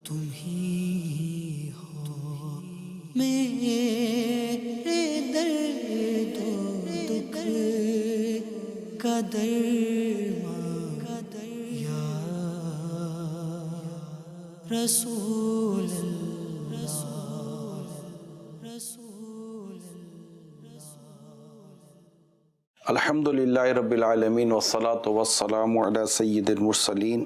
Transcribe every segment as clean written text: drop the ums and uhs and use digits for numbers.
تم ہی ہو میرے درد و دکھ کا درمان یا رسول اللہ الحمدللہ رب العالمین والصلاة والسلام علی سید المرسلین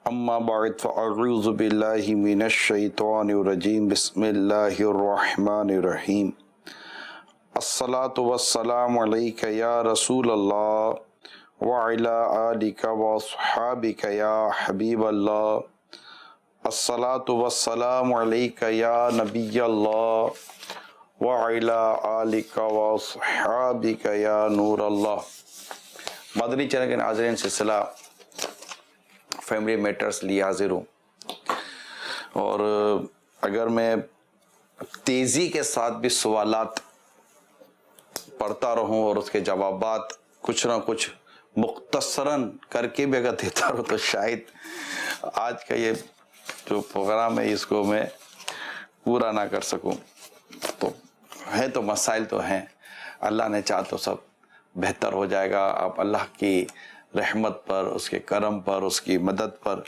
اما بعد فاعوذ باللہ من الشیطان الرجیم بسم اللہ الرحمن الرحیم الصلاة والسلام علیک یا رسول اللہ وعلی آلک واصحابک یا حبیب اللہ الصلاة والسلام علیک یا نبی اللہ وَعِلَىٰ آلِكَ وَصْحَابِكَ يَا نور اللہ۔ مدنی چینل کے ناظرین، سلسلہ فیملی میٹرز لیے حاضر ہوں، اور اگر میں تیزی کے ساتھ بھی سوالات پڑھتا رہوں اور اس کے جوابات کچھ نہ کچھ مختصراً کر کے بھی اگر دیتا رہوں تو شاید آج کا یہ جو پروگرام ہے اس کو میں پورا نہ کر سکوں۔ تو مسائل تو ہیں، اللہ نے چاہا تو سب بہتر ہو جائے گا۔ آپ اللہ کی رحمت پر، اس کے کرم پر، اس کی مدد پر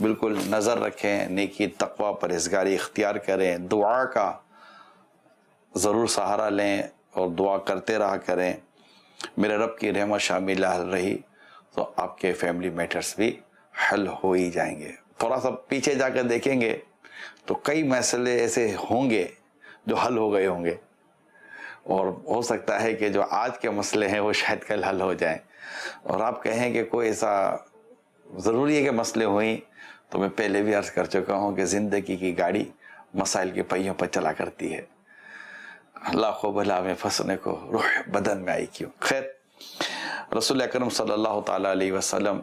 بالکل نظر رکھیں، نیکی تقوی پرہیزگاری اختیار کریں، دعا کا ضرور سہارا لیں اور دعا کرتے رہا کریں۔ میرے رب کی رحمت شامل رہی تو آپ کے فیملی میٹرز بھی حل ہو ہی جائیں گے۔ تھوڑا سا پیچھے جا کر دیکھیں گے تو کئی مسئلے ایسے ہوں گے جو حل ہو گئے ہوں گے، اور ہو سکتا ہے کہ جو آج کے مسئلے ہیں وہ شاید کل حل ہو جائیں، اور آپ کہیں کہ کوئی ایسا ضروری ہے کہ مسئلے ہوئیں، تو میں پہلے بھی عرض کر چکا ہوں کہ زندگی کی گاڑی مسائل کے پہیوں پر چلا کرتی ہے، لاکھوں بلا میں پھنسنے کو روح بدن میں آئی کیوں۔ خیر، رسول اکرم صلی اللہ تعالیٰ علیہ وسلم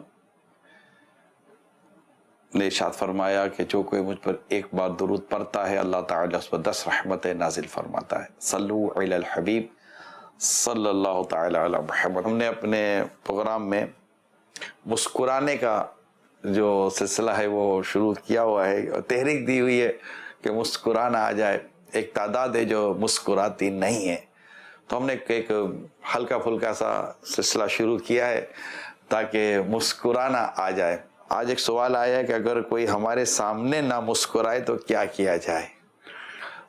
نے ارشاد فرمایا کہ جو کوئی مجھ پر ایک بار درود پڑھتا ہے اللہ تعالیٰ اس پر 10 رحمتیں نازل فرماتا ہے۔ صلو علی الحبیب صلی اللہ تعالیٰ علی محمد۔ ہم نے اپنے پروگرام میں مسکرانے کا جو سلسلہ ہے وہ شروع کیا ہوا ہے، اور تحریک دی ہوئی ہے کہ مسکرانا آ جائے۔ ایک تعداد ہے جو مسکراتی نہیں ہے، تو ہم نے ایک ہلکا پھلکا سا سلسلہ شروع کیا ہے تاکہ مسکرانا آ جائے۔ آج ایک سوال آیا ہے کہ اگر کوئی ہمارے سامنے نہ مسکرائے تو کیا کیا جائے؟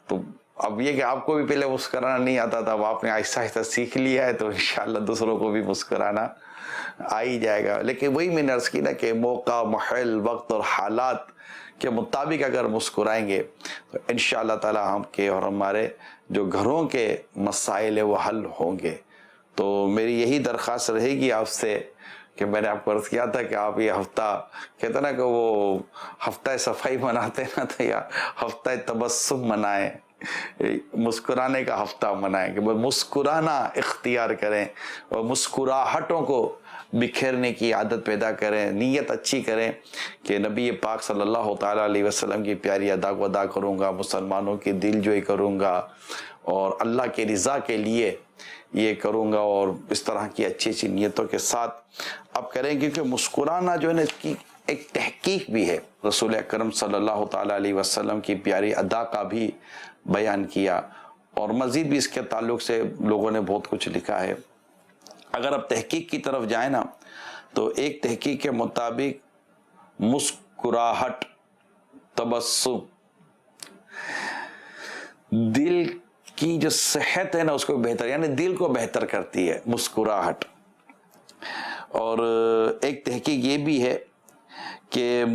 تو اب یہ کہ آپ کو بھی پہلے مسکرانا نہیں آتا تھا، اب آپ نے آہستہ آہستہ سیکھ لیا ہے تو انشاءاللہ دوسروں کو بھی مسکرانا آ ہی جائے گا۔ لیکن وہی میں نے عرض کی نا کہ موقع، محل، وقت اور حالات کے مطابق اگر مسکرائیں گے تو انشاءاللہ تعالی ہم کے اور ہمارے جو گھروں کے مسائل وہ حل ہوں گے۔ تو میری یہی درخواست رہے گی آپ سے کہ میں نے آپ کو عرض کیا تھا کہ آپ یہ ہفتہ کہتے نا کہ وہ ہفتہ صفائی مناتے نا، تو یا ہفتہ تبسم منائیں، مسکرانے کا ہفتہ منائیں کہ مسکرانا اختیار کریں اور مسکراہٹوں کو بکھیرنے کی عادت پیدا کریں، نیت اچھی کریں کہ نبی پاک صلی اللہ تعالیٰ علیہ وسلم کی پیاری ادا کو ادا کروں گا، مسلمانوں کی دل جوئی کروں گا اور اللہ کے رضا کے لیے یہ کروں گا، اور اس طرح کی اچھی اچھی نیتوں کے ساتھ اب کریں، کیونکہ مسکرانا جو ہے نا اس کی ایک تحقیق بھی ہے۔ رسول اکرم صلی اللہ تعالیٰ علیہ وسلم کی پیاری ادا کا بھی بیان کیا، اور مزید بھی اس کے تعلق سے لوگوں نے بہت کچھ لکھا ہے۔ اگر اب تحقیق کی طرف جائیں نا تو ایک تحقیق کے مطابق مسکراہٹ، تبسم دل کی جو صحت ہے نا اس کو بہتر، یعنی دل کو بہتر کرتی ہے مسکراہٹ۔ اور ایک تحقیق یہ بھی ہے کہ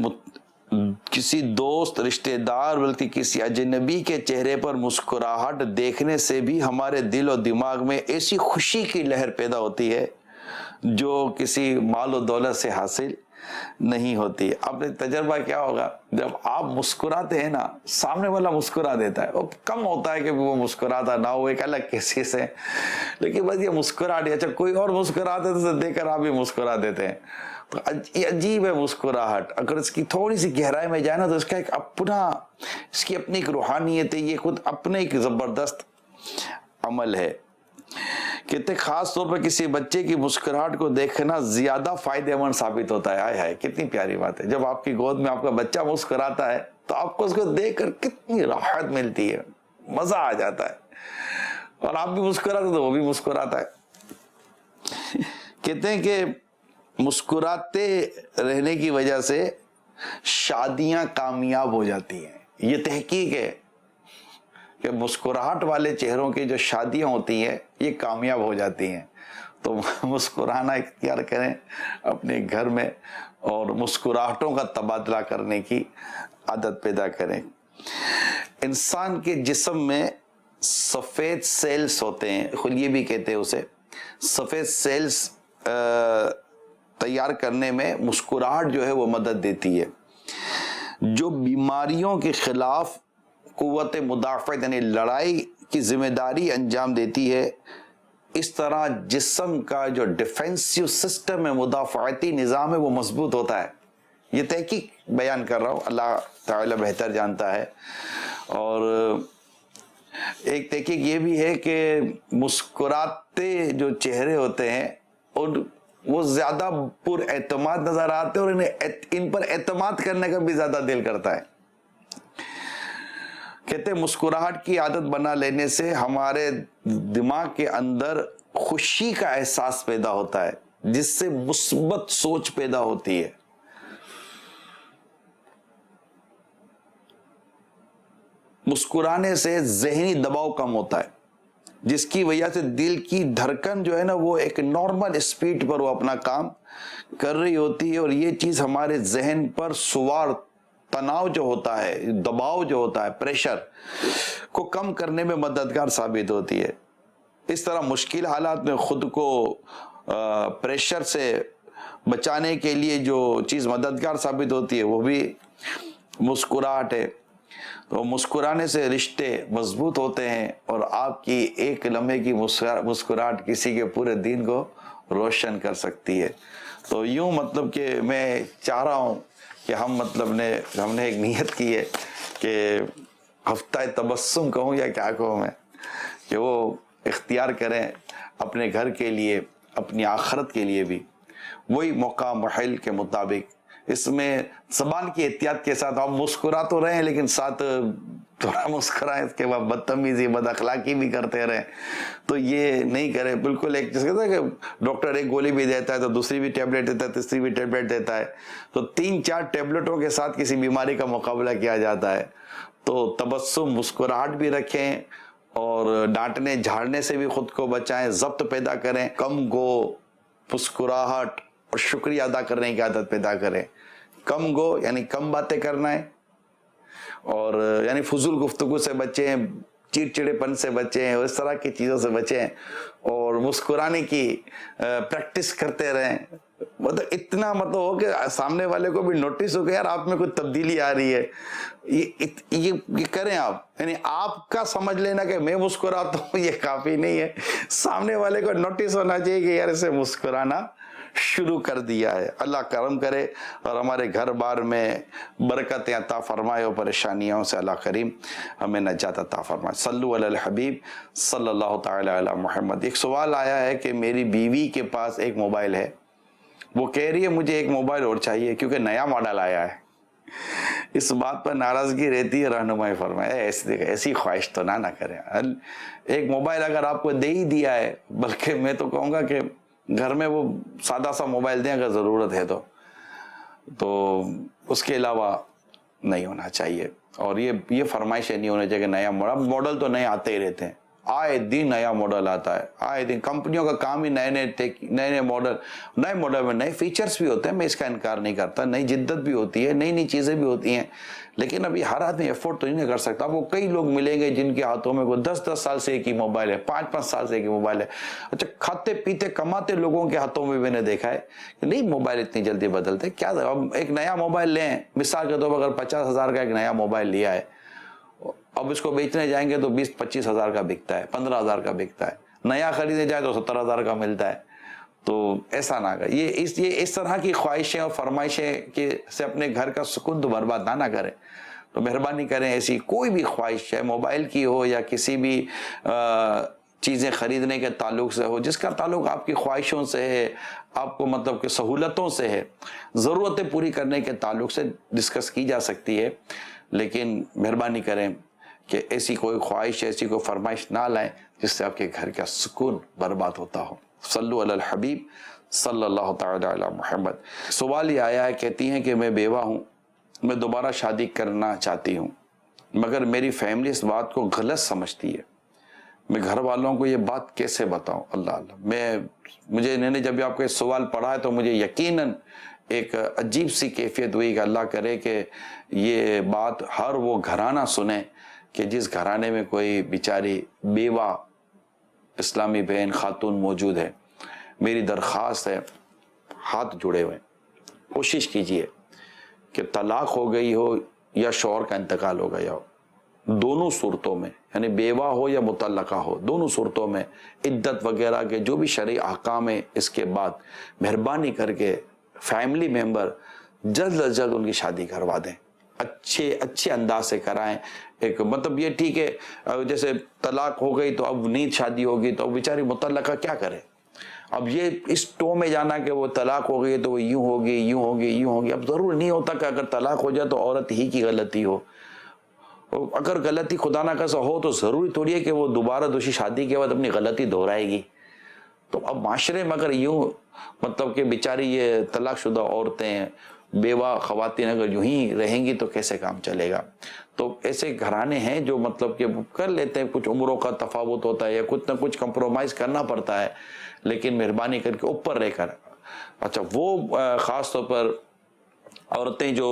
کسی دوست، رشتہ دار، بلکہ کسی اجنبی کے چہرے پر مسکراہٹ دیکھنے سے بھی ہمارے دل اور دماغ میں ایسی خوشی کی لہر پیدا ہوتی ہے جو کسی مال و دولت سے حاصل نہیں ہوتی۔ اب تجربہ کیا ہوگا، جب آپ مسکراتے ہیں نا، سامنے والا مسکرا دیتا ہے، وہ کم ہوتا ہے کہ وہ مسکراتا نہ ہو، ایک الگ کیسی سے، لیکن بس یہ مسکرا دیا، اچھا کوئی اور مسکراتے تو دیکھ کر آپ بھی مسکرا دیتے ہیں۔ تو یہ عجیب ہے مسکراہٹ، اگر اس کی تھوڑی سی گہرائی میں جائے نا تو اس کا ایک اپنا، اس کی اپنی ایک روحانیت ہے، یہ خود اپنے ایک زبردست عمل ہے۔ کہتے خاص طور پر کسی بچے کی مسکراہٹ کو دیکھنا زیادہ فائدہ مند ثابت ہوتا ہے. آئے ہائے کتنی پیاری بات ہے. جب آپ کی گود میں آپ کا بچہ مسکراتا ہے تو آپ کو اس کو دیکھ کر کتنی راحت ملتی ہے, مزہ آ جاتا ہے, اور آپ بھی مسکراتے تو وہ بھی مسکراتا ہے. کہتے ہیں کہ مسکراتے رہنے کی وجہ سے شادیاں کامیاب ہو جاتی ہیں. یہ تحقیق ہے کہ مسکراہٹ والے چہروں کی جو شادیاں ہوتی ہیں یہ کامیاب ہو جاتی ہیں. تو مسکرانا اختیار کریں اپنے گھر میں, اور مسکراہٹوں کا تبادلہ کرنے کی عادت پیدا کریں. انسان کے جسم میں سفید سیلز ہوتے ہیں, خود یہ بھی کہتے ہیں اسے, سفید سیلز تیار کرنے میں مسکراہٹ جو ہے وہ مدد دیتی ہے, جو بیماریوں کے خلاف قوت مدافعت یعنی لڑائی کی ذمہ داری انجام دیتی ہے. اس طرح جسم کا جو ڈیفینسیو سسٹم ہے, مدافعتی نظام ہے, وہ مضبوط ہوتا ہے. یہ تحقیق بیان کر رہا ہوں, اللہ تعالی بہتر جانتا ہے. اور ایک تحقیق یہ بھی ہے کہ مسکراتے جو چہرے ہوتے ہیں اور وہ زیادہ پر اعتماد نظر آتے ہیں, اور ان پر اعتماد کرنے کا بھی زیادہ دل کرتا ہے. کہتے ہیں مسکراہٹ کی عادت بنا لینے سے ہمارے دماغ کے اندر خوشی کا احساس پیدا ہوتا ہے, جس سے مثبت سوچ پیدا ہوتی ہے. مسکرانے سے ذہنی دباؤ کم ہوتا ہے, جس کی وجہ سے دل کی دھڑکن جو ہے نا وہ ایک نارمل سپیڈ پر وہ اپنا کام کر رہی ہوتی ہے, اور یہ چیز ہمارے ذہن پر سوار تناؤ جو ہوتا ہے, دباؤ جو ہوتا ہے, پریشر کو کم کرنے میں مددگار ثابت ہوتی ہے. اس طرح مشکل حالات میں خود کو پریشر سے بچانے کے لیے جو چیز مددگار ثابت ہوتی ہے وہ بھی مسکراہٹ ہے. تو مسکرانے سے رشتے مضبوط ہوتے ہیں, اور آپ کی ایک لمحے کی مسکراہٹ کسی کے پورے دن کو روشن کر سکتی ہے. تو یوں مطلب کہ میں چاہ رہا ہوں کہ ہم نے ایک نیت کی ہے کہ ہفتہ تبسم کہوں یا کیا کہوں میں, کہ وہ اختیار کریں اپنے گھر کے لیے, اپنی آخرت کے لیے بھی, وہی موقع محل کے مطابق. اس میں زبان کی احتیاط کے ساتھ آپ مسکرا تو رہے ہیں, لیکن ساتھ تھوڑا مسکرائیں, اس کے بعد بدتمیزی بد اخلاقی بھی کرتے رہیں, تو یہ نہیں کریں. بالکل ایک جس کہتا ہے کہ ڈاکٹر ایک گولی بھی دیتا ہے تو دوسری بھی ٹیبلٹ دیتا ہے, تیسری بھی ٹیبلٹ دیتا ہے, تو 3-4 ٹیبلٹوں کے ساتھ کسی بیماری کا مقابلہ کیا جاتا ہے. تو تبسم, مسکراہٹ بھی رکھیں, اور ڈانٹنے جھاڑنے سے بھی خود کو بچائیں, ضبط پیدا کریں, کم گو, مسکراہٹ اور شکریہ ادا کرنے کی عادت پیدا کریں. کم گو یعنی کم باتیں کرنا ہے, اور یعنی فضول گفتگو سے بچیں, چڑچڑے پن سے بچیں, اور اس طرح کی چیزوں سے بچیں, اور مسکرانے کی پریکٹس کرتے رہیں. مطلب اتنا ہو کہ سامنے والے کو بھی نوٹس ہو کہ یار آپ میں کوئی تبدیلی آ رہی ہے. یہ کریں آپ, یعنی آپ کا سمجھ لینا کہ میں مسکراتا ہوں یہ کافی نہیں ہے, سامنے والے کو نوٹس ہونا چاہیے کہ یار اسے مسکرانا شروع کر دیا ہے. اللہ کرم کرے اور ہمارے گھر بار میں برکتیں عطا فرمائے, اور پریشانیوں سے اللہ کریم ہمیں نجات عطا فرمائے. صلو علی الحبیب صلی اللہ تعالی علی محمد. ایک سوال آیا ہے کہ میری بیوی کے پاس ایک موبائل ہے, وہ کہہ رہی ہے مجھے ایک موبائل اور چاہیے کیونکہ نیا ماڈل آیا ہے. اس بات پر ناراضگی رہتی ہے, رہنمائی فرمائے. ایسی خواہش تو نہ کریں. ایک موبائل اگر آپ کو دے ہی دیا ہے, بلکہ میں تو کہوں گا کہ گھر میں وہ سادہ سا موبائل دیں اگر ضرورت ہے تو اس کے علاوہ نہیں ہونا چاہیے. اور یہ فرمائشیں نہیں ہونا چاہیے کہ نیا ماڈل تو نئے آتے ہی رہتے ہیں, آئے دن نیا ماڈل آتا ہے, آئے دن کمپنیوں کا کام ہی نئے ماڈل, نئے ماڈل میں نئے فیچرز بھی ہوتے ہیں, میں اس کا انکار نہیں کرتا, نئی جدت بھی ہوتی ہے, نئی چیزیں بھی ہوتی ہیں, لیکن ابھی ہر آدمی ایفورٹ تو نہیں کر سکتا. آپ کو کئی لوگ ملیں گے جن کے ہاتھوں میں کوئی 10 سال سے ایک ہی موبائل ہے, 5 سال سے ایک ہی موبائل ہے. اچھا کھاتے پیتے کماتے لوگوں کے ہاتھوں میں نے دیکھا ہے کہ نہیں موبائل اتنی جلدی بدلتے. کیا ایک نیا موبائل لیں, مثال کے طور پر اگر 50,000 کا ایک نیا موبائل لیا ہے, اب اس کو بیچنے جائیں گے تو 20-25 ہزار کا بکتا ہے, 15,000 کا بکتا ہے. نیا خریدنے جائے تو 70,000 کا ملتا ہے. تو ایسا نہ کریں. یہ اس طرح کی خواہشیں اور فرمائشیں سے اپنے گھر کا سکون تو برباد نہ کریں. تو مہربانی کریں ایسی کوئی بھی خواہش ہے, موبائل کی ہو یا کسی بھی چیزیں خریدنے کے تعلق سے ہو، جس کا تعلق آپ کی خواہشوں سے ہے، آپ کو مطلب کہ سہولتوں سے ہے، ضرورتیں پوری کرنے کے تعلق سے ڈسکس کی جا سکتی ہے، لیکن مہربانی کریں کہ ایسی کوئی خواہش، ایسی کوئی فرمائش نہ لائیں جس سے آپ کے گھر کا سکون برباد ہوتا ہو۔ صلو علی الحبیب صلی اللہ تعالی علی محمد۔ سوال یہ آیا ہے، کہتی ہیں کہ میں بیوہ ہوں، میں دوبارہ شادی کرنا چاہتی ہوں، مگر میری فیملی اس بات کو غلط سمجھتی ہے، میں گھر والوں کو یہ بات کیسے بتاؤں؟ اللہ مجھے انہوں نے جب آپ کو یہ سوال پڑھا ہے تو مجھے یقیناً ایک عجیب سی کیفیت ہوئی کہ اللہ کرے کہ یہ بات ہر وہ گھرانہ سنے کہ جس گھرانے میں کوئی بیچاری بیوہ اسلامی بہن خاتون موجود ہے۔ میری درخواست ہے، ہاتھ جڑے ہوئے، کوشش کیجئے کہ طلاق ہو گئی ہو یا شوہر کا انتقال ہو گیا ہو، دونوں صورتوں میں، یعنی بیوہ ہو یا مطلقہ ہو، دونوں صورتوں میں عدت وغیرہ کے جو بھی شرعی احکام ہیں، اس کے بعد مہربانی کر کے فیملی ممبر جلد از جلد ان کی شادی کروا دیں، اچھے انداز سے کرائیں۔ ایک مطلب یہ ٹھیک ہے جیسے طلاق ہو گئی تو اب نہیں شادی ہوگی تو اب بیچاری مطلقہ کیا کرے؟ اب یہ اس ٹو میں جانا کہ وہ طلاق ہو گئی تو وہ یوں ہوگی، اب ضرور نہیں ہوتا کہ اگر طلاق ہو جائے تو عورت ہی کی غلطی ہو۔ اگر غلطی خدا نہ خواستہ ہو تو ضروری تھوڑی ہے کہ وہ دوبارہ دوسری شادی کے بعد اپنی غلطی دہرائے گی۔ تو اب معاشرے میں اگر یوں مطلب کہ بیچاری یہ طلاق شدہ عورتیں، بیوہ خواتین اگر یوں ہی رہیں گی تو کیسے کام چلے گا؟ تو ایسے گھرانے ہیں جو مطلب کہ کر لیتے ہیں، کچھ عمروں کا تفاوت ہوتا ہے یا کچھ نہ کچھ کمپرومائز کرنا پڑتا ہے، لیکن مہربانی کر کے اوپر رہ کر، اچھا وہ خاص طور پر عورتیں جو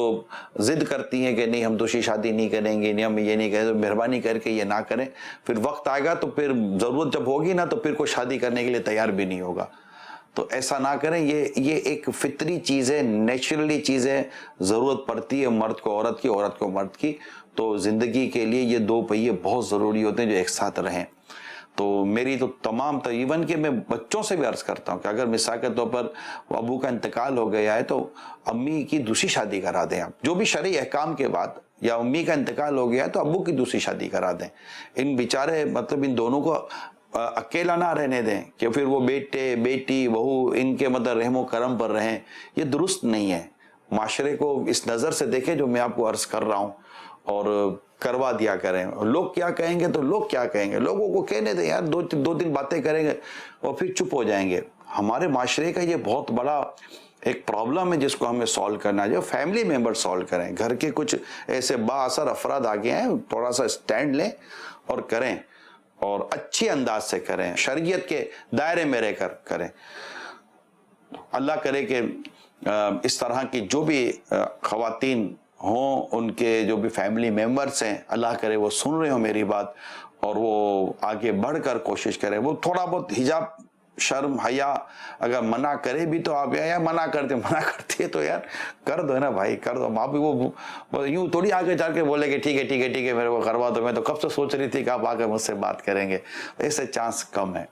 ضد کرتی ہیں کہ نہیں ہم دوسری شادی نہیں کریں گے، نہیں ہم یہ نہیں کریں، تو مہربانی کر کے یہ نہ کریں، پھر وقت آئے گا تو پھر ضرورت جب ہوگی نا تو پھر کوئی شادی کرنے کے لیے تیار بھی نہیں ہوگا۔ تو ایسا نہ کریں، یہ ایک فطری چیز ہے، نیچرلی چیز ہے، ضرورت پڑتی ہے مرد کو عورت کی، عورت کو مرد کی، تو زندگی کے لیے یہ دو پہیے بہت ضروری ہوتے ہیں جو ایک ساتھ رہیں۔ تو میری تو تمام ایون کہ میں بچوں سے بھی عرض کرتا ہوں کہ اگر مثال کے طور پر ابو کا انتقال ہو گیا ہے تو امی کی دوسری شادی کرا دیں آپ، جو بھی شرعی احکام کے بعد، یا امی کا انتقال ہو گیا ہے تو ابو کی دوسری شادی کرا دیں۔ ان بیچارے مطلب ان دونوں کو اکیلا نہ رہنے دیں کہ پھر وہ بیٹے بیٹی بہو ان کے مطلب رحم و کرم پر رہیں، یہ درست نہیں ہے۔ معاشرے کو اس نظر سے دیکھیں جو میں آپ کو عرض کر رہا ہوں، اور کروا دیا کریں۔ لوگ کیا کہیں گے تو لوگ کیا کہیں گے، لوگوں کو کہنے دیں یار، دو تین باتیں کریں گے اور پھر چپ ہو جائیں گے۔ ہمارے معاشرے کا یہ بہت بڑا ایک پرابلم ہے جس کو ہمیں سالو کرنا ہے، فیملی ممبر سالو کریں۔ گھر کے کچھ ایسے با اثر افراد آگے ہیں، تھوڑا سا اسٹینڈ لیں اور کریں، اور اچھے انداز سے کریں، شریعت کے دائرے میں رہ کر کریں۔ اللہ کرے کہ اس طرح کی جو بھی خواتین ہوں، ان کے جو بھی فیملی ممبرس ہیں، اللہ کرے وہ سن رہے ہوں میری بات اور وہ آگے بڑھ کر کوشش کریں۔ وہ تھوڑا بہت حجاب، شرم، حیا اگر منع کرے بھی تو آپ یا منع کرتے تو یار کر دو نا بھائی، کر دو۔ آپ بھی وہ یوں تھوڑی آگے جا کے بولے کہ ٹھیک ہے میرے کو کروا دو، میں تو کب سے سوچ رہی تھی کہ آپ آگے مجھ سے بات کریں گے۔ ایسے چانس کم ہے،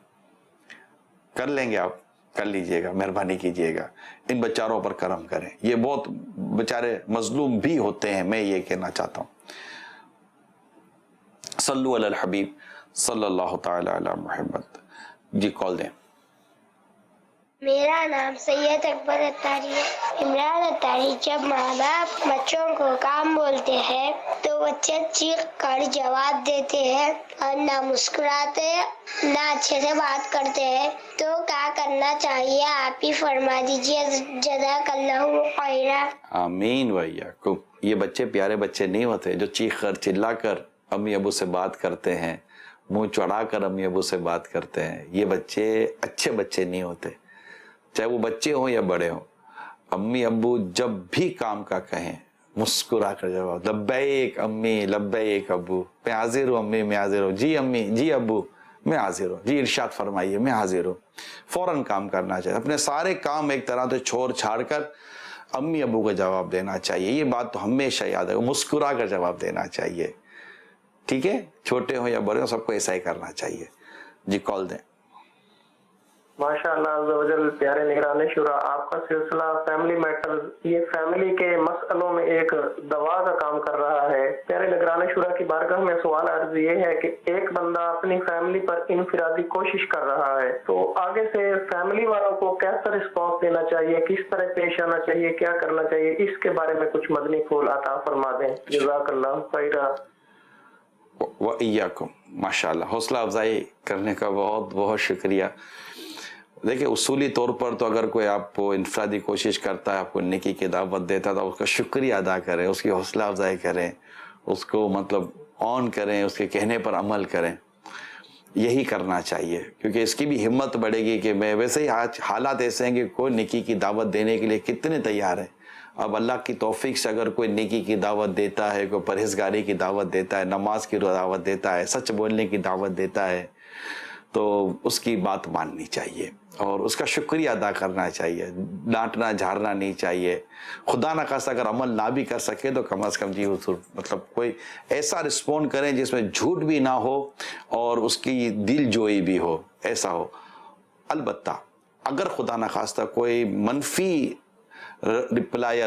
کر لیں گے آپ، کر لیجئے گا، مہربانی کیجئے گا، ان بچاروں پر کرم کریں، یہ بہت بچارے مظلوم بھی ہوتے ہیں، میں یہ کہنا چاہتا ہوں۔ صلو علی الحبیب صلی اللہ تعالی علی محمد۔ جی کال دیں۔ میرا نام سید اکبر اتاری ہے۔ عمران اتاری، جب ماں باپ بچوں کو کام بولتے ہیں تو بچے چیخ کر جواب دیتے ہیں اور نہ مسکراتے نہ اچھے سے بات کرتے ہیں، تو کیا کرنا چاہیے آپ ہی فرما دیجیے، جزاک اللہ خیرا۔ آمین وإیاکم۔ یہ بچے پیارے بچے نہیں ہوتے جو چیخ کر چلا کر امی ابو سے بات کرتے ہیں، منہ چڑھا کر امی ابو سے بات کرتے ہیں، یہ بچے اچھے بچے نہیں ہوتے، چاہے وہ بچے ہوں یا بڑے ہوں۔ امی ابو جب بھی کام کا کہیں مسکرا کر جواب، لبیک امی لبیک ابو، میں حاضر ہوں امی، میں حاضر ہوں، جی امی جی ابو میں حاضر ہوں، جی ارشاد فرمائیے میں حاضر ہوں۔ فوراً کام کرنا چاہیے، اپنے سارے کام ایک طرح سے چھوڑ چھاڑ کر امی ابو کو جواب دینا چاہیے۔ یہ بات تو ہمیشہ یاد ہے، مسکرا کر جواب دینا چاہیے، ٹھیک ہے، چھوٹے ہوں یا بڑے ہوں سب کو ایسا ہی کرنا چاہیے۔ جی کال دیں۔ ماشاء اللہ عز و جل، پیارے نگران شورا، آپ کا سلسلہ فیملی میٹرز یہ فیملی کے مسئلوں میں ایک دوا کا کام کر رہا ہے۔ پیارے نگران شورا کی بارگاہ میں سوال عرض یہ ہے کہ ایک بندہ اپنی فیملی پر انفرادی کوشش کر رہا ہے، تو آگے سے فیملی والوں کو کیسا رسپانس دینا چاہیے، کس طرح پیش آنا چاہیے، کیا کرنا چاہیے، اس کے بارے میں کچھ مدنی پھول عطا فرما دیں، جزاک اللہ خیرہ۔ وَإِيَّاكُمْ۔ ماشاءاللہ، حوصلہ افزائی کرنے کا بہت بہت شکریہ۔ دیکھیں اصولی طور پر تو اگر کوئی آپ کو انفرادی کوشش کرتا ہے، آپ کو نیکی کی دعوت دیتا ہے، تو اس کا شکریہ ادا کریں، اس کی حوصلہ افزائی کریں، اس کو آن کریں، اس کے کہنے پر عمل کریں، یہی کرنا چاہیے، کیونکہ اس کی بھی ہمت بڑھے گی کہ میں ویسے ہی آج حالات ایسے ہیں کہ کوئی نیکی کی دعوت دینے کے لیے کتنے تیار ہیں۔ اب اللہ کی توفیق سے اگر کوئی نیکی کی دعوت دیتا ہے، کوئی پرہیزگاری کی دعوت دیتا ہے، نماز کی دعوت دیتا ہے، سچ بولنے کی دعوت دیتا ہے، تو اس کی بات ماننی چاہیے اور اس کا شکریہ ادا کرنا چاہیے، ڈانٹنا جھاڑنا نہیں چاہیے۔ خدا نہ خواستہ اگر عمل نہ بھی کر سکے تو کم از کم جی کوئی ایسا رسپونڈ کریں جس میں جھوٹ بھی نہ ہو اور اس کی دل جوئی بھی ہو، ایسا ہو۔ البتہ اگر خدا نہ خواستہ کوئی منفی رپلائی یا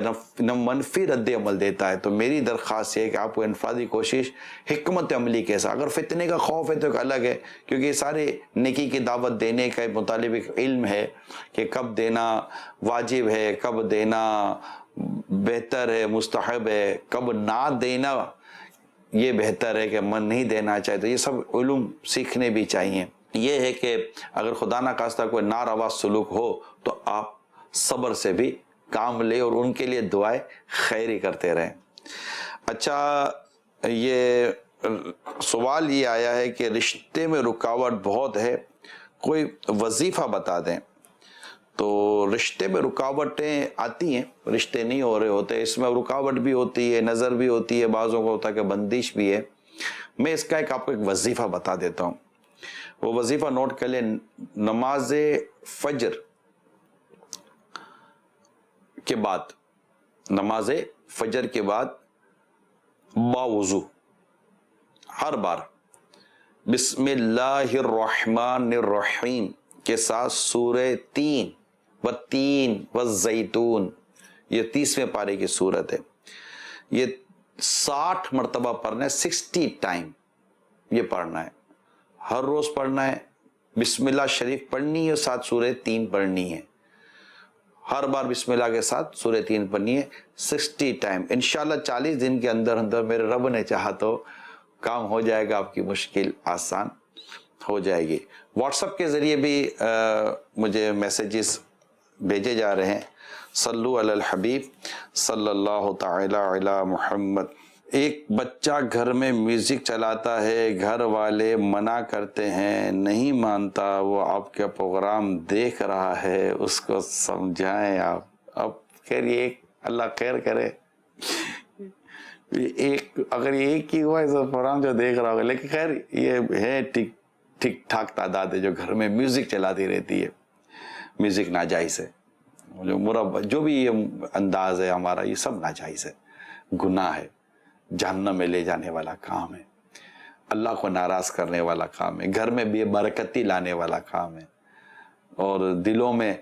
منفی رد عمل دیتا ہے تو میری درخواست یہ ہے کہ آپ کو انفرادی کوشش حکمت عملی کے ساتھ، اگر فتنے کا خوف ہے تو ایک الگ ہے، کیونکہ یہ سارے نیکی کی دعوت دینے کا مطالب ایک علم ہے کہ کب دینا واجب ہے، کب دینا بہتر ہے، مستحب ہے، کب نہ دینا یہ بہتر ہے کہ من نہیں دینا چاہے، تو یہ سب علوم سیکھنے بھی چاہیے۔ یہ ہے کہ اگر خدا نہ خواستہ کوئی ناروا سلوک ہو تو آپ صبر سے بھی کام لے اور ان کے لیے دعائیں خیری کرتے رہیں۔ اچھا، یہ سوال یہ آیا ہے کہ رشتے میں رکاوٹ بہت ہے، کوئی وظیفہ بتا دیں۔ تو رشتے میں رکاوٹیں آتی ہیں، رشتے نہیں ہو رہے ہوتے، اس میں رکاوٹ بھی ہوتی ہے، نظر بھی ہوتی ہے، بعضوں کو ہوتا ہے کہ بندش بھی ہے۔ میں اس کا آپ کو ایک وظیفہ بتا دیتا ہوں، وہ وظیفہ نوٹ کر لیں۔ نماز فجر کے بعد، نماز فجر کے بعد باوضو ہر بار بسم اللہ الرحمن الرحیم کے ساتھ سورہ تین والزیتون، یہ 30ویں پارے کی سورت ہے، یہ 60 مرتبہ پڑھنا ہے، 60 ٹائم یہ پڑھنا ہے، ہر روز پڑھنا ہے، بسم اللہ شریف پڑھنی ہے، ساتھ سورہ 3 پڑھنی ہے، ہر بار بسم اللہ کے ساتھ سورہ 3 پڑھنی ہے، 60 ٹائم۔ انشاءاللہ 40 دن کے اندر میرے رب نے چاہا تو کام ہو جائے گا، آپ کی مشکل آسان ہو جائے گی۔ واٹس ایپ کے ذریعے بھی مجھے میسیجز بھیجے جا رہے ہیں۔ صلو علی الحبیب صلی اللہ تعالی علی محمد۔ ایک بچہ گھر میں میوزک چلاتا ہے، گھر والے منع کرتے ہیں، نہیں مانتا، وہ آپ کا پروگرام دیکھ رہا ہے، اس کو سمجھائیں آپ۔ اب خیر یہ اللہ خیر کرے، اگر یہ ایک ہی ہوا ایسا پروگرام جو دیکھ رہا ہوگا، لیکن خیر یہ ہے ٹھیک ٹھاک تعداد ہے جو گھر میں میوزک چلاتی رہتی ہے۔ میوزک ناجائز ہے، جو بھی یہ انداز ہے ہمارا، یہ سب ناجائز ہے، گناہ ہے، جہنم میں لے جانے والا کام ہے، اللہ کو ناراض کرنے والا کام ہے، گھر میں بے برکتی لانے والا کام ہے، اور دلوں میں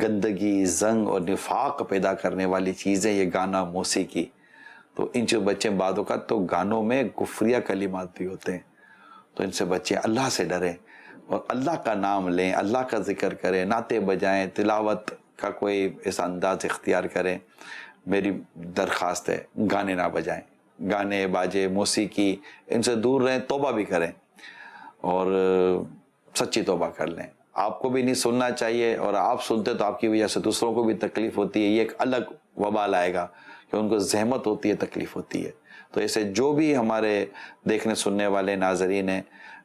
گندگی، زنگ اور نفاق پیدا کرنے والی چیزیں یہ گانا، موسیقی۔ تو ان سے بچے، بعض اوقات تو گانوں میں کفریہ کلمات بھی ہوتے ہیں، تو ان سے بچے اللہ سے ڈریں اور اللہ کا نام لیں، اللہ کا ذکر کریں، نعتیں بجائیں، تلاوت کا کوئی ایسا انداز اختیار کریں۔ میری درخواست ہے گانے نہ بجائیں، گانے باجے موسیقی ان سے دور رہیں، توبہ بھی کریں اور سچی توبہ کر لیں۔ آپ کو بھی نہیں سننا چاہیے، اور آپ سنتے تو آپ کی وجہ سے دوسروں کو بھی تکلیف ہوتی ہے، یہ ایک الگ وبال آئے گا کہ ان کو زحمت ہوتی ہے، تکلیف ہوتی ہے۔ تو ایسے جو بھی ہمارے دیکھنے سننے والے ناظرین ہیں،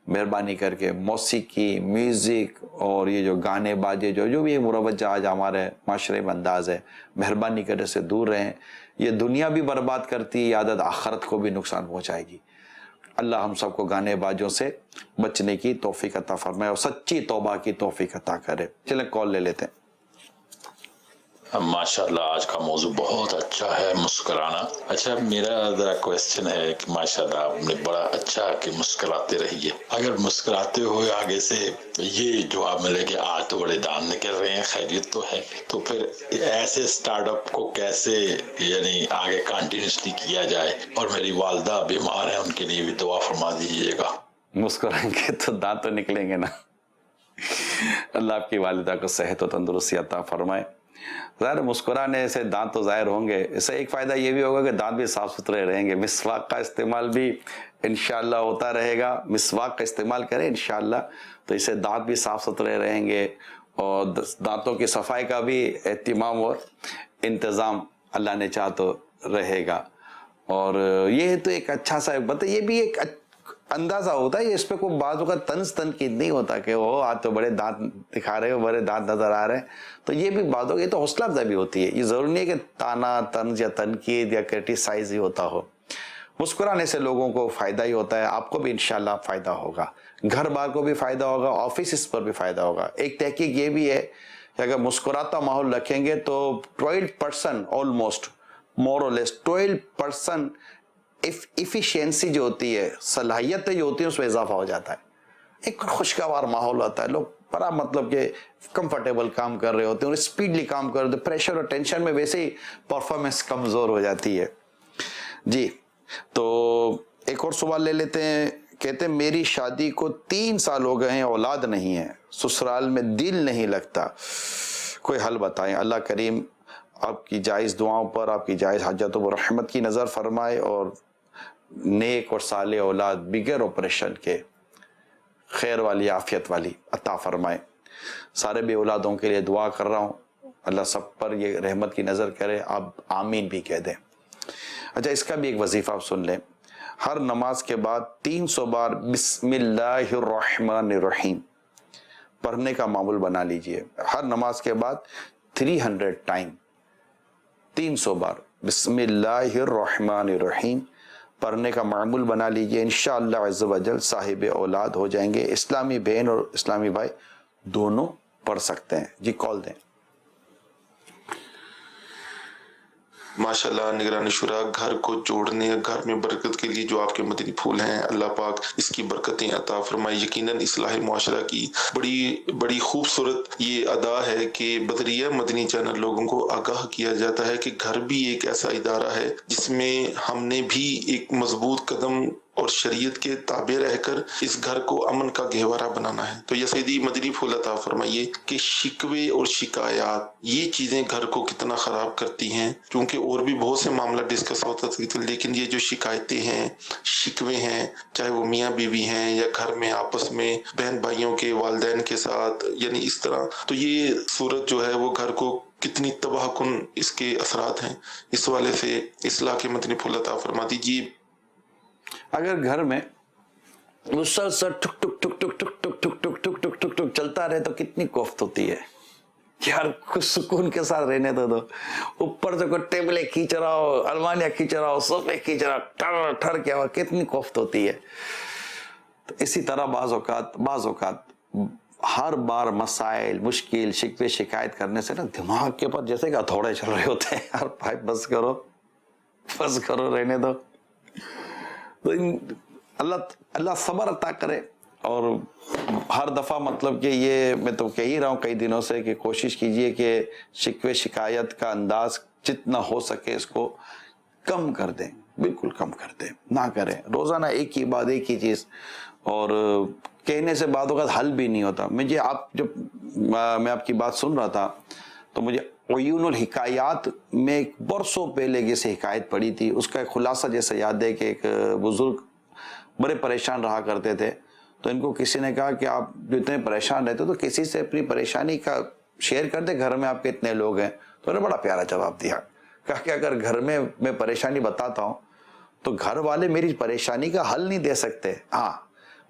مہربانی کر کے موسیقی، میوزک اور یہ جو گانے باجے جو بھی مروج آج ہمارے معاشرے میں انداز ہے، مہربانی کرے سے دور رہیں۔ یہ دنیا بھی برباد کرتی ہے، یہ عادت آخرت کو بھی نقصان پہنچائے گی۔ اللہ ہم سب کو گانے باجوں سے بچنے کی توفیق عطا فرمائے اور سچی توبہ کی توفیق عطا کرے۔ چلیں کال لے لیتے ہیں۔ ماشاءاللہ آج کا موضوع بہت اچھا ہے، مسکرانا۔ اچھا میرا ذرا کویسچن ہے کہ ماشاءاللہ آپ نے بڑا اچھا کہ مسکراتے رہیے، اگر مسکراتے ہوئے آگے سے یہ جواب ملے کہ آج تو بڑے دان نکل رہے ہیں، خیریت تو ہے، تو پھر ایسے سٹارٹ اپ کو کیسے یعنی آگے کنٹینیوسلی کیا جائے؟ اور میری والدہ بیمار ہیں، ان کے لیے بھی دعا فرما دیجیے گا۔ مسکرائیں گے تو دانت تو نکلیں گے نا۔ اللہ آپ کی والدہ کو صحت و تندرستی عطا فرمائے۔ ظاہر مسکرانے سے دانت تو ظاہر ہوں گے، اس سے ایک فائدہ یہ بھی ہوگا کہ دانت بھی صاف ستھرے رہیں گے، مسواک کا استعمال بھی انشاءاللہ ہوتا رہے گا، مسواک کا استعمال کریں انشاءاللہ، تو اس سے دانت بھی صاف ستھرے رہیں گے، اور دانتوں کی صفائی کا بھی اہتمام اور انتظام اللہ نے چاہ تو رہے گا۔ اور یہ تو ایک اچھا سا یہ بھی ایک اندازہ ہوتا ہے، اس پہ کوئی بعض اوقات طنز تنقید نہیں ہوتا کہ وہ آج تو بڑے دانت دکھا رہے ہو، بڑے دانت نظر آ رہے ہیں، تو یہ بھی بات ہوگی، یہ تو حوصلہ افزائی بھی ہوتی ہے، یہ ضروری نہیں ہے کہ تانا طنز یا تنقید یا کرٹیسائز ہی ہوتا ہو۔ مسکرانے سے لوگوں کو فائدہ ہی ہوتا ہے، آپ کو بھی انشاءاللہ فائدہ ہوگا، گھر بار کو بھی فائدہ ہوگا، آفیسز پر بھی فائدہ ہوگا۔ ایک تحقیق یہ بھی ہے کہ اگر مسکراتا ماحول رکھیں گے تو 12% آلموسٹ مور اور لیس 12% ایفیشینسی جو ہوتی ہے، صلاحیتیں جو ہوتی ہیں، اس میں اضافہ ہو جاتا ہے۔ ایک خوشگوار ماحول ہوتا ہے، لوگ بڑا مطلب کہ کمفرٹیبل کام کر رہے ہوتے ہیں اور اسپیڈلی کام کر رہے ہوتے ہیں، پریشر اور ٹینشن میں ویسے ہی پرفارمنس کمزور ہو جاتی ہے۔ جی تو ایک اور سوال لے لیتے ہیں، کہتے ہیں میری شادی کو 3 سال ہو گئے ہیں، اولاد نہیں ہے، سسرال میں دل نہیں لگتا، کوئی حل بتائیں۔ اللہ کریم آپ کی جائز دعاؤں پر، آپ کی جائز حاجتوں پر رحمت کی نظر فرمائے، اور نیک اور صالح اولاد بغیر آپریشن کے خیر والی عافیت والی عطا فرمائے۔ سارے بے اولادوں کے لیے دعا کر رہا ہوں، اللہ سب پر یہ رحمت کی نظر کرے، آپ آمین بھی کہہ دیں۔ اچھا اس کا بھی ایک وظیفہ آپ سن لیں، ہر نماز کے بعد 300 بار بسم اللہ الرحمن الرحیم پڑھنے کا معمول بنا لیجئے۔ ہر نماز کے بعد 300 ٹائم 300 بار بسم اللہ الرحمن الرحیم پڑھنے کا معمول بنا لیجئے، انشاءاللہ عز و جل صاحب اولاد ہو جائیں گے۔ اسلامی بہن اور اسلامی بھائی دونوں پڑھ سکتے ہیں۔ جی کال دیں۔ ماشاءاللہ نگران شورا، گھر کو جوڑنے، گھر میں برکت کے لیے جو آپ کے مدنی پھول ہیں، اللہ پاک اس کی برکتیں عطا فرمائے۔ یقیناً اصلاح معاشرہ کی بڑی خوبصورت یہ ادا ہے کہ بدریہ مدنی چینل لوگوں کو آگاہ کیا جاتا ہے کہ گھر بھی ایک ایسا ادارہ ہے جس میں ہم نے بھی ایک مضبوط قدم اور شریعت کے تابع رہ کر اس گھر کو امن کا گہوارہ بنانا ہے۔ تو یہ سیدی مدنی پھول عطا فرمائیے کہ شکوے اور شکایات یہ چیزیں گھر کو کتنا خراب کرتی ہیں، کیونکہ اور بھی بہت سے معاملہ ڈسکس ہوتا تھا، لیکن یہ جو شکایتیں ہیں، شکوے ہیں، چاہے وہ میاں بیوی ہیں یا گھر میں آپس میں بہن بھائیوں کے والدین کے ساتھ، یعنی اس طرح، تو یہ صورت جو ہے وہ گھر کو کتنی تباہ کن اس کے اثرات ہیں۔ اس والے سے اصلاح کے مدنی پھول عطا فرما دیجیے۔ اگر گھر میں مسلسل ٹک ٹک ٹک ٹک ٹک ٹک ٹک ٹک ٹک ٹک ٹک ٹک چلتا رہے تو کتنی کوفت ہوتی ہے یار، کچھ سکون کے ساتھ رہنے تو دو۔ اوپر سے کوئی ٹیبلیں کھینچ رہا ہو، الماریاں کھینچ رہا ہو، صوفے کھینچ رہا ہو، ٹھر ٹھر کیا ہوا، کتنی کوفت ہوتی ہے۔ تو اسی طرح بعض اوقات ہر بار مسائل، مشکل، شکوے، شکایت کرنے سے نا دماغ کے اوپر جیسے کہ ہتھوڑے چل رہے ہوتے ہیں، یار بھائی بس کرو رہنے دو۔ تو اللہ صبر عطا کرے، اور ہر دفعہ مطلب کہ یہ میں تو کہہ ہی رہا ہوں کئی دنوں سے کہ کوشش کیجئے کہ شکوے شکایت کا انداز جتنا ہو سکے اس کو کم کر دیں، بالکل کم کر دیں، نہ کریں روزانہ ایک ہی بات، ایک ہی چیز، اور کہنے سے بعد اوقات حل بھی نہیں ہوتا۔ میں آپ کی بات سن رہا تھا تو مجھے عیون الحکایات میں ایک برسوں پہلے جیسے حکایت پڑھی تھی، اس کا ایک خلاصہ جیسے یاد ہے کہ ایک بزرگ بڑے پریشان رہا کرتے تھے، تو ان کو کسی نے کہا کہ آپ جو اتنے پریشان رہتے تو کسی سے اپنی پریشانی کا شیئر کر دیں، گھر میں آپ کے اتنے لوگ ہیں۔ تو انہوں نے بڑا پیارا جواب دیا، کہا کہ اگر گھر میں پریشانی بتاتا ہوں تو گھر والے میری پریشانی کا حل نہیں دے سکتے، ہاں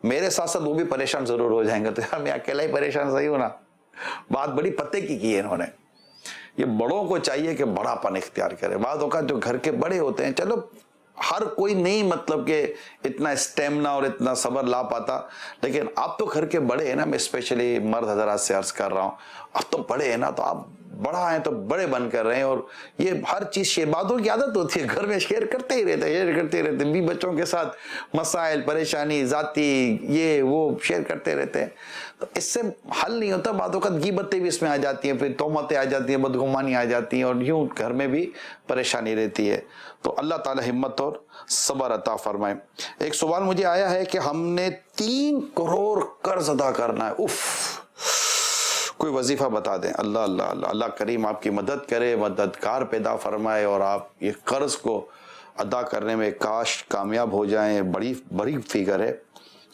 میرے ساتھ ساتھ وہ بھی پریشان ضرور ہو جائیں گے، تو یار میں اکیلا ہی پریشان صحیح ہوں نا۔ بات بڑی پتے کی ہے انہوں نے۔ یہ بڑوں کو چاہیے کہ بڑا پن اختیار کرے۔ بعض اوقات جو گھر کے بڑے ہوتے ہیں، چلو ہر کوئی نہیں مطلب کہ اتنا اسٹیمنا اور اتنا صبر لا پاتا، لیکن آپ تو گھر کے بڑے ہیں نا، میں اسپیشلی مرد حضرات سے عرض کر رہا ہوں، اب تو بڑے ہیں نا، تو آپ بڑا ہیں تو بڑے بن کر رہے ہیں، اور یہ ہر چیز باتوں کی عادت ہوتی ہے، گھر میں شیئر کرتے ہی رہتے ہیں، شیئر کرتے رہتے ہیں، بھی بچوں کے ساتھ مسائل، پریشانی، ذاتی یہ وہ شیئر کرتے رہتے ہیں. تو اس سے حل نہیں ہوتا. بعض اوقات غیبتیں بھی اس میں آ جاتی ہیں، پھر تہمتیں آ جاتی ہیں، بدگمانی آ جاتی ہیں، اور یوں گھر میں بھی پریشانی رہتی ہے. تو اللہ تعالی ہمت اور صبر عطا فرمائے. ایک سوال مجھے آیا ہے کہ ہم نے 3 کروڑ قرض ادا کرنا ہے. کوئی وظیفہ بتا دیں. اللہ اللہ اللہ اللہ کریم آپ کی مدد کرے، مددگار پیدا فرمائے، اور آپ یہ قرض کو ادا کرنے میں کاش کامیاب ہو جائیں. بڑی فگر ہے.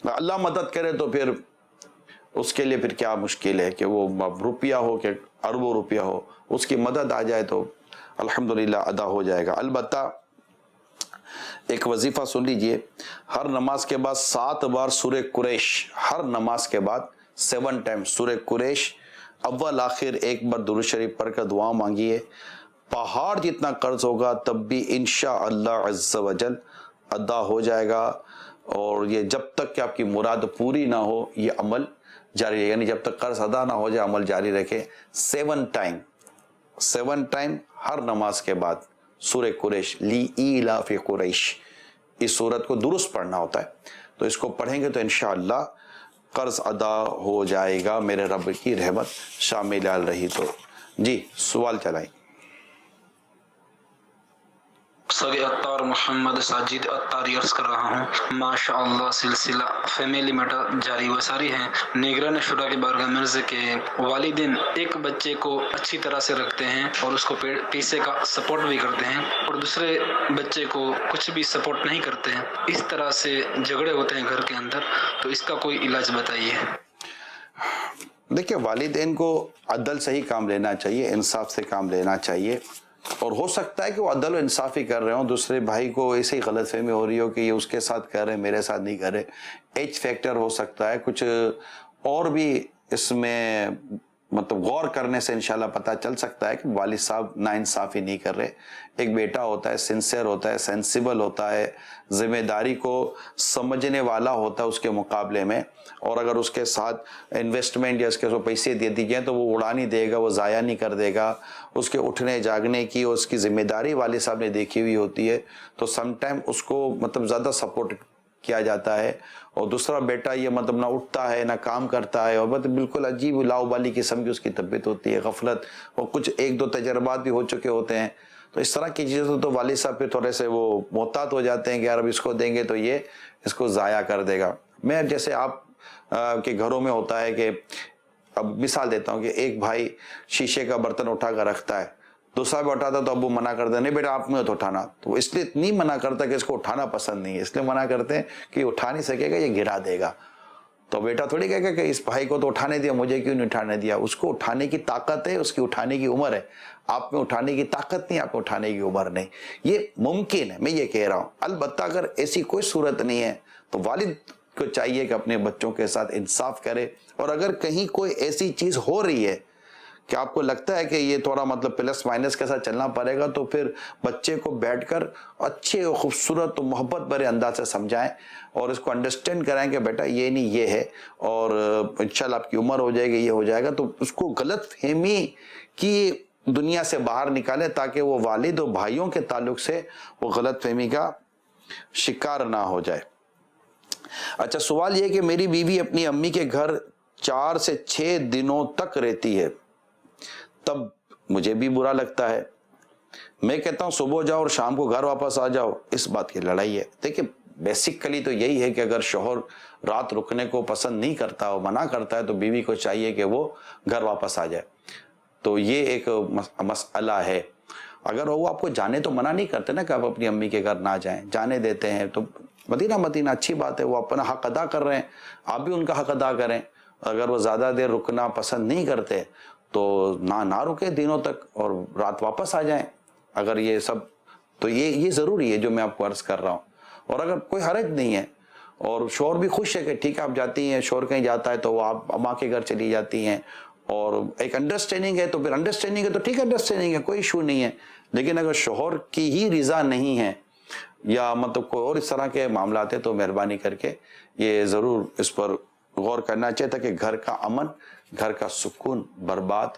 اللہ مدد کرے تو پھر اس کے لیے پھر کیا مشکل ہے کہ وہ روپیہ ہو کہ اربوں روپیہ ہو، اس کی مدد آ جائے تو الحمدللہ ادا ہو جائے گا. البتہ ایک وظیفہ سن لیجئے، ہر نماز کے بعد 7 بار سورہ قریش، ہر نماز کے بعد 7 ٹائم سورہ قریش، اول آخر ایک بار درود شریف پڑھ کر دعا مانگیے. پہاڑ جتنا قرض ہوگا تب بھی انشاءاللہ عز و جل ادا ہو جائے گا. اور یہ جب تک کہ آپ کی مراد پوری نہ ہو یہ عمل جاری رہے، یعنی جب تک قرض ادا نہ ہو جائے عمل جاری رکھے. 7 ٹائم ہر نماز کے بعد سورہ قریش، لی ایلاف قریش، اس سورت کو درست پڑھنا ہوتا ہے. تو اس کو پڑھیں گے تو انشاءاللہ قرض ادا ہو جائے گا، میرے رب کی رحمت شامل رہی تو. جی سوال چلائیں. سگے اتار محمد ساجد اتاری عرض کر رہا ہوں. ماشاءاللہ سلسلہ فیملی میٹر جاری و ساری ہے. نگران شورا کی بارگاہ میں عرض کہ والدین ایک بچے کو اچھی طرح سے رکھتے ہیں اور اس کو پیسے کا سپورٹ بھی کرتے ہیں، اور دوسرے بچے کو کچھ بھی سپورٹ نہیں کرتے ہیں. اس طرح سے جھگڑے ہوتے ہیں گھر کے اندر، تو اس کا کوئی علاج بتائیے. دیکھیں، والدین کو عدل سے ہی کام لینا چاہیے، انصاف سے کام لینا چاہیے. اور ہو سکتا ہے کہ وہ عدل و انصافی کر رہے ہوں، دوسرے بھائی کو ایسے ہی غلط فہمی ہو رہی ہو کہ یہ اس کے ساتھ کر رہے میرے ساتھ نہیں کر رہے. ایج فیکٹر ہو سکتا ہے، کچھ اور بھی اس میں مطلب غور کرنے سے انشاءاللہ پتہ چل سکتا ہے کہ والد صاحب ناانصافی نہیں کر رہے. ایک بیٹا ہوتا ہے، سنسیئر ہوتا ہے، سینسیبل ہوتا ہے، ذمہ داری کو سمجھنے والا ہوتا ہے اس کے مقابلے میں. اور اگر اس کے ساتھ انویسٹمنٹ یا اس کے پیسے دے دی جائیں تو وہ اڑا نہیں دے گا، وہ ضائع نہیں کر دے گا. اس کے اٹھنے جاگنے کی اور اس کی ذمہ داری والد صاحب نے دیکھی ہوئی ہوتی ہے، تو سم ٹائم اس کو مطلب زیادہ سپورٹ کیا جاتا ہے. اور دوسرا بیٹا یہ مطلب نہ اٹھتا ہے نہ کام کرتا ہے، اور مطلب بالکل عجیب لاؤبالی قسم کی اس کی طبیعت ہوتی ہے، غفلت، اور کچھ 1-2 تجربات بھی ہو چکے ہوتے ہیں. تو اس طرح کی چیزیں تو والد صاحب پھر تھوڑے سے وہ محتاط ہو جاتے ہیں کہ یار اب اس کو دیں گے تو یہ اس کو ضائع کر دے گا. میں جیسے آپ کے گھروں میں ہوتا ہے کہ اب مثال دیتا ہوں کہ ایک بھائی شیشے کا برتن اٹھا کر رکھتا ہے، دوسرا بھی اٹھاتا تو ابو منع کرتے ہیں نہیں بیٹا آپ میں تو اٹھانا. تو وہ اس لیے اتنی منع کرتا کہ اس کو اٹھانا پسند نہیں ہے، اس لیے منع کرتے ہیں کہ یہ اٹھا نہیں سکے گا، یہ گرا دے گا. تو بیٹا تھوڑی کہے گا کہ اس بھائی کو تو اٹھانے دیا، مجھے کیوں نہیں اٹھانے دیا. اس کو اٹھانے کی طاقت ہے، اس کی اٹھانے کی عمر ہے. آپ میں اٹھانے کی طاقت نہیں، آپ میں اٹھانے کی عمر نہیں. یہ ممکن ہے، میں یہ کہہ رہا ہوں. البتہ اگر ایسی کوئی صورت نہیں ہے تو والد کو چاہیے کہ اپنے بچوں کے ساتھ انصاف کرے. اور اگر کہیں کوئی ایسی چیز ہو رہی ہے کہ آپ کو لگتا ہے کہ یہ تھوڑا مطلب پلس مائنس کے ساتھ چلنا پڑے گا، تو پھر بچے کو بیٹھ کر اچھے اور خوبصورت اور محبت بھرے انداز سے سمجھائیں اور اس کو انڈرسٹینڈ کرائیں کہ بیٹا یہ نہیں یہ ہے، اور انشاءاللہ آپ کی عمر ہو جائے گی، یہ ہو جائے گا. تو اس کو غلط فہمی کی دنیا سے باہر نکالیں تاکہ وہ والد اور بھائیوں کے تعلق سے وہ غلط فہمی کا شکار نہ ہو جائے. اچھا، سوال یہ کہ میری بیوی اپنی امی کے گھر 4 سے 6 دنوں تک رہتی ہے، تب مجھے بھی برا لگتا ہے. میں کہتا ہوں صبح جاؤ اور شام کو گھر واپس آ جاؤ. اس بات کی لڑائی ہے. دیکھیں، بیسیکلی تو یہی ہے کہ اگر شوہر رات رکنے کو پسند نہیں کرتا اور منع کرتا ہے تو بیوی کو چاہیے کہ وہ گھر واپس آ جائے. تو یہ ایک مسئلہ ہے. اگر وہ آپ کو جانے تو منع نہیں کرتے نا کہ آپ اپنی امی کے گھر نہ جائیں، جانے دیتے ہیں، تو مدینہ اچھی بات ہے. وہ اپنا حق ادا کر رہے ہیں، آپ بھی ان کا حق ادا کریں. اگر وہ زیادہ دیر رکنا پسند نہیں کرتے تو نہ رکے دنوں تک اور رات واپس آ جائیں. اگر یہ سب تو یہ ضروری ہے جو میں آپ کو عرض کر رہا ہوں. اور اگر کوئی حرج نہیں ہے اور شوہر بھی خوش ہے کہ ٹھیک ہے آپ جاتی ہیں، شوہر کہیں جاتا ہے تو وہ آپ اماں کے گھر چلی جاتی ہیں، اور ایک انڈرسٹینڈنگ ہے تو پھر انڈرسٹینڈنگ ہے تو ٹھیک ہے، انڈرسٹینڈنگ ہے، کوئی ایشو نہیں ہے. لیکن اگر شوہر کی ہی رضا نہیں ہے یا مطلب کوئی اور اس طرح کے معاملات ہیں تو مہربانی کر کے یہ ضرور اس پر غور کرنا چاہیے تاکہ گھر کا امن، گھر کا سکون برباد